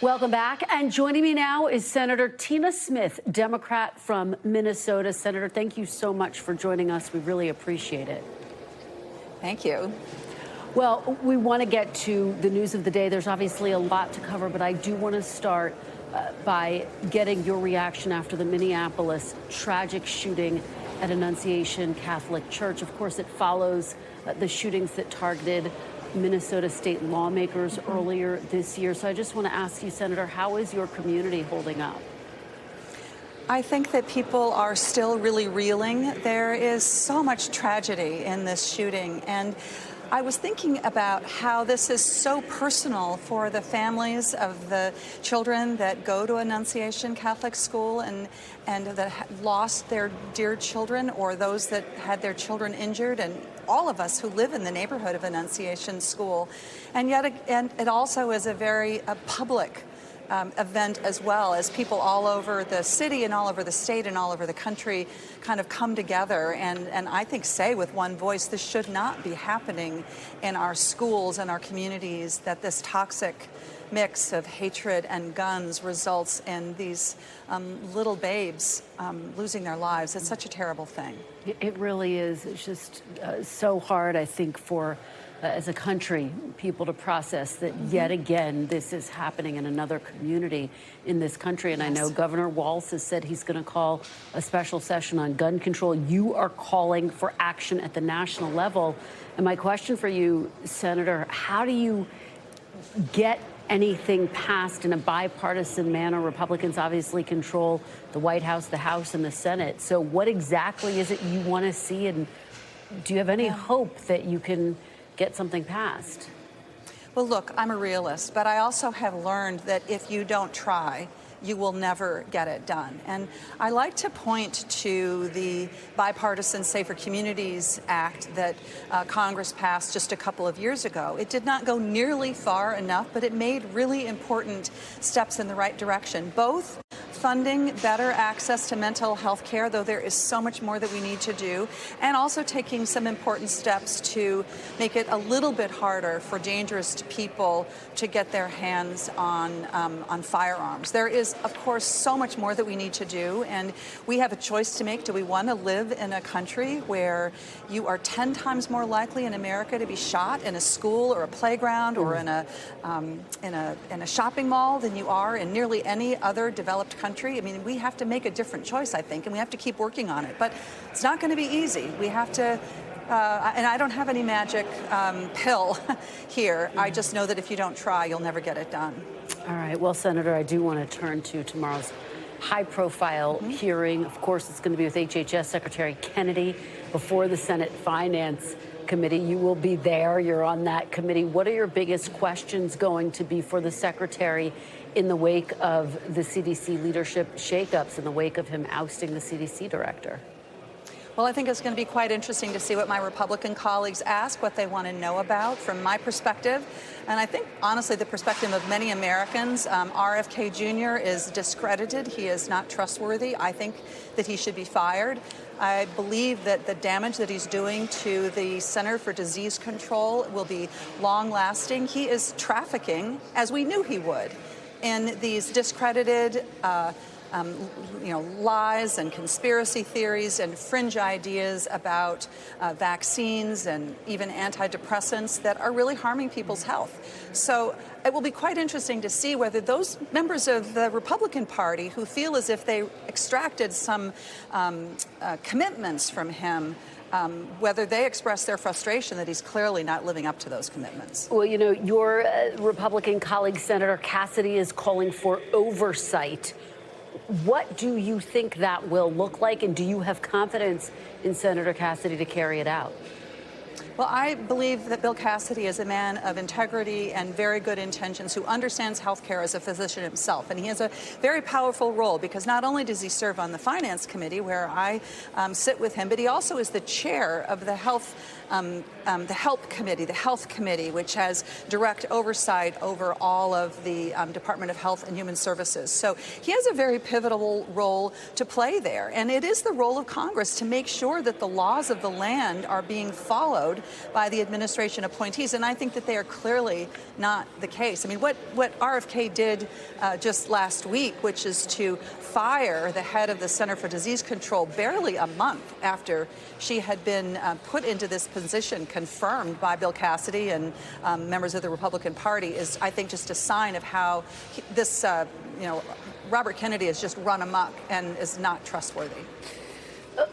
Welcome back. And joining me now is Senator Tina Smith, Democrat from Minnesota. Senator, thank you so much for joining us. We really appreciate it. Thank you. Well, we want to get to the news of the day. There's obviously a lot to cover, but I do want to start by getting your reaction after the Minneapolis tragic shooting at Annunciation Catholic Church. Of course, it follows the shootings that targeted Minnesota state lawmakers earlier this year. So I just want to ask you, Senator, how is your community holding up? I think that people are still really reeling. There is so much tragedy in this shooting, and I was thinking about how this is so personal for the families of the children that go to Annunciation Catholic School and that lost their dear children, or those that had their children injured, and all of us who live in the neighborhood of Annunciation School. And yet it also is a very public event as well, as people all over the city and all over the state and all over the country kind of come together and I think say with one voice, this should not be happening in our schools and our communities, that this toxic mix of hatred and guns results in these little babes losing their lives. It's such a terrible thing. It really is. It's just so hard, I think, for as a country, people to process that yet again this is happening in another community in this country. And yes. I know Governor Walz has said he's going to call a special session on gun control. You are calling for action at the national level. And my question for you, Senator, how do you get anything passed in a bipartisan manner? Republicans obviously control the White House, the House, and the Senate. So what exactly is it you want to see? And do you have any hope that you can get something passed? Well, look, I'm a realist, but I also have learned that if you don't try, you will never get it done. And I like to point to the Bipartisan Safer Communities Act that Congress passed just a couple of years ago. It did not go nearly far enough, but it made really important steps in the right direction, both funding better access to mental health care, though there is so much more that we need to do, and also taking some important steps to make it a little bit harder for dangerous people to get their hands on firearms. There is, of course, so much more that we need to do, and we have a choice to make. Do we want to live in a country where you are 10 times more likely in America to be shot in a school or a playground or in a shopping mall than you are in nearly any other developed country? I mean, we have to make a different choice, I think, and we have to keep working on it. But it's not going to be easy. We have to, and I don't have any magic pill here. I just know that if you don't try, you'll never get it done. All right. Well, Senator, I do want to turn to tomorrow's high-profile hearing. Of course, it's going to be with HHS Secretary Kennedy before the Senate Finance Committee. You will be there. You're on that committee. What are your biggest questions going to be for the Secretary in the wake of the CDC leadership shakeups, in the wake of him ousting the CDC director? Well, I think it's going to be quite interesting to see what my Republican colleagues ask, what they want to know about from my perspective. And I think, honestly, the perspective of many Americans. RFK Jr. is discredited. He is not trustworthy. I think that he should be fired. I believe that the damage that he's doing to the Center for Disease Control will be long-lasting. He is trafficking, as we knew he would, in these discredited lies and conspiracy theories and fringe ideas about vaccines and even antidepressants that are really harming people's health. So it will be quite interesting to see whether those members of the Republican Party who feel as if they extracted some commitments from him, whether they express their frustration that he's clearly not living up to those commitments. Well, you know, your Republican colleague, Senator Cassidy, is calling for oversight. What do you think that will look like, and do you have confidence in Senator Cassidy to carry it out? Well, I believe that Bill Cassidy is a man of integrity and very good intentions who understands health care as a physician himself. And he has a very powerful role because not only does he serve on the Finance Committee, where I sit with him, but he also is the chair of the Health the Health Committee, which has direct oversight over all of the Department of Health and Human Services. So he has a very pivotal role to play there. And it is the role of Congress to make sure that the laws of the land are being followed by the administration appointees. And I think that they are clearly not the case. I mean, what RFK did just last week, which is to fire the head of the Center for Disease Control barely a month after she had been put into this position, confirmed by Bill Cassidy and members of the Republican Party, is, I think, just a sign of how this, Robert Kennedy has just run amok and is not trustworthy.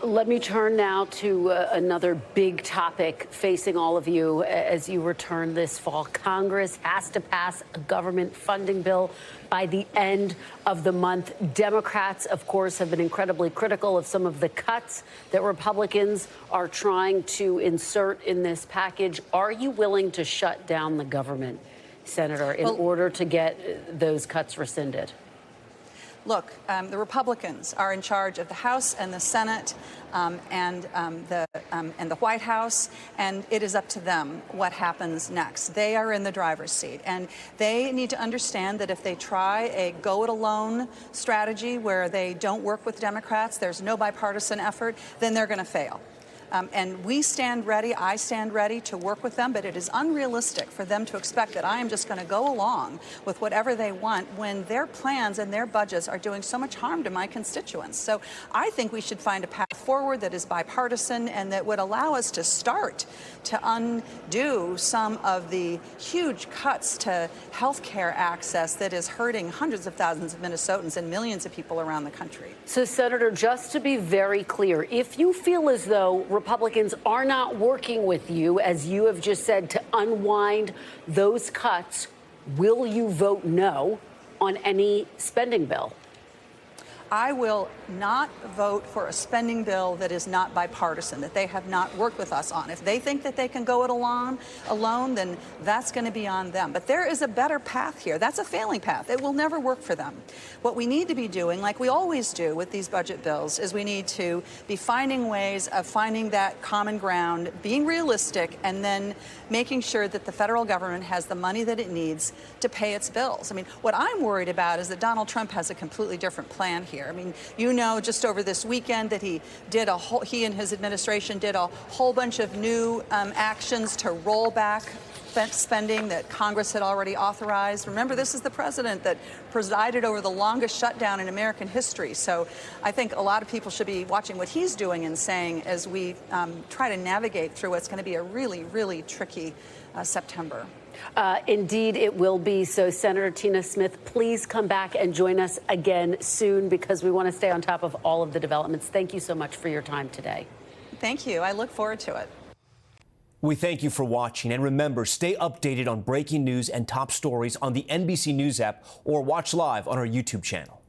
Let me turn now to another big topic facing all of you as you return this fall. Congress has to pass a government funding bill by the end of the month. Democrats, of course, have been incredibly critical of some of the cuts that Republicans are trying to insert in this package. Are you willing to shut down the government, Senator, in order to get those cuts rescinded? Look, the Republicans are in charge of the House and the Senate and the White House, and it is up to them what happens next. They are in the driver's seat, and they need to understand that if they try a go-it-alone strategy where they don't work with Democrats, there's no bipartisan effort, then they're going to fail. And we stand ready, I stand ready to work with them, but it is unrealistic for them to expect that I am just going to go along with whatever they want when their plans and their budgets are doing so much harm to my constituents. So I think we should find a path forward that is bipartisan and that would allow us to start to undo some of the huge cuts to health care access that is hurting hundreds of thousands of Minnesotans and millions of people around the country. So, Senator, just to be very clear, if you feel as though Republicans are not working with you, as you have just said, to unwind those cuts, will you vote no on any spending bill? I will not vote for a spending bill that is not bipartisan, that they have not worked with us on. If they think that they can go it alone, then that's going to be on them. But there is a better path here. That's a failing path. It will never work for them. What we need to be doing, like we always do with these budget bills, is we need to be finding ways of finding that common ground, being realistic, and then making sure that the federal government has the money that it needs to pay its bills. I mean, what I'm worried about is that Donald Trump has a completely different plan here. I mean, you know, just over this weekend that he and his administration did a whole bunch of new actions to roll back spending that Congress had already authorized. Remember, this is the president that presided over the longest shutdown in American history. So I think a lot of people should be watching what he's doing and saying as we try to navigate through what's going to be a really, really tricky September. Indeed, it will be. So, Senator Tina Smith, please come back and join us again soon because we want to stay on top of all of the developments. Thank you so much for your time today. Thank you. I look forward to it. We thank you for watching. And remember, stay updated on breaking news and top stories on the NBC News app or watch live on our YouTube channel.